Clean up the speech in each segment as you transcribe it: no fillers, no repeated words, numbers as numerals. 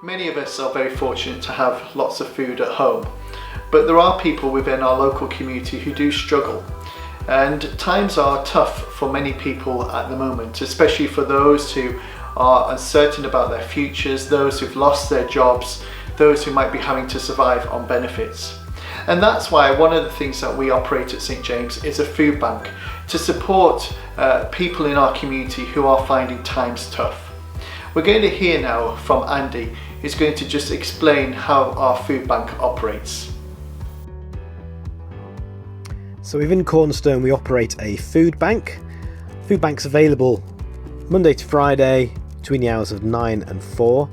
Many of us are very fortunate to have lots of food at home, but there are people within our local community who do struggle. And times are tough for many people at the moment, especially for those who are uncertain about their futures, those who've lost their jobs, those who might be having to survive on benefits. And that's why one of the things that we operate at St James is a food bank to support people in our community who are finding times tough. We're going to hear now from Andy, who's going to just explain how our food bank operates. So within Cornerstone we operate a food bank. Food bank's available Monday to Friday between the hours of 9 and 4.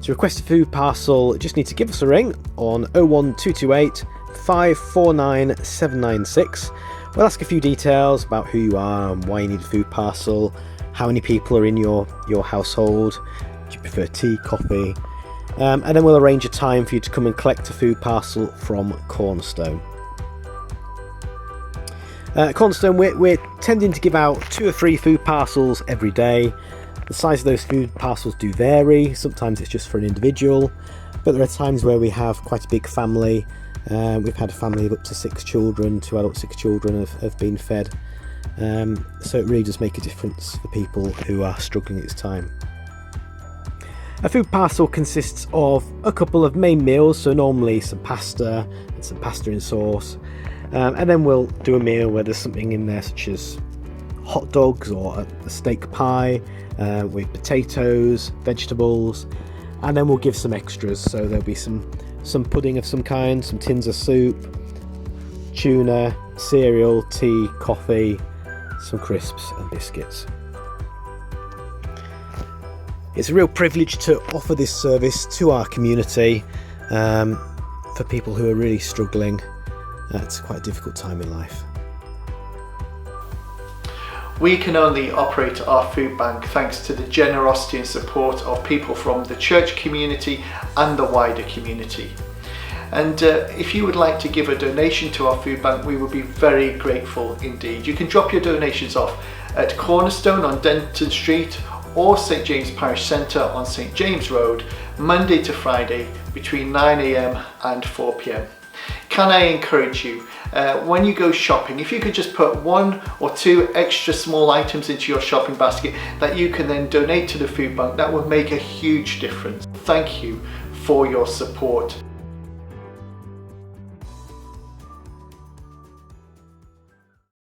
To request a food parcel, just need to give us a ring on 01228 549 796. We'll ask a few details about who you are and why you need a food parcel, how many people are in your household, do you prefer tea, coffee, and then we'll arrange a time for you to come and collect a food parcel from Cornerstone. Cornerstone, we're tending to give out 2 or 3 food parcels every day. The size of those food parcels do vary. Sometimes it's just for an individual, but there are times where we have quite a big family. We've had a family of up to 6 children, 2 adults, 6 children have been fed. So it really does make a difference for people who are struggling at this time. A food parcel consists of a couple of main meals, so normally some pasta and some pasta in sauce. And then we'll do a meal where there's something in there such as hot dogs or a steak pie with potatoes, vegetables, and then we'll give some extras. So there'll be some pudding of some kind, some tins of soup, tuna, cereal, tea, coffee, some crisps and biscuits. It's a real privilege to offer this service to our community for people who are really struggling. It's quite a difficult time in life. We can only operate our food bank thanks to the generosity and support of people from the church community and the wider community. And if you would like to give a donation to our food bank, we would be very grateful indeed. You can drop your donations off at Cornerstone on Denton Street or St James Parish Centre on St James Road, Monday to Friday between 9 AM and 4 PM. Can I encourage you, when you go shopping, if you could just put 1 or 2 extra small items into your shopping basket that you can then donate to the food bank, that would make a huge difference. Thank you for your support.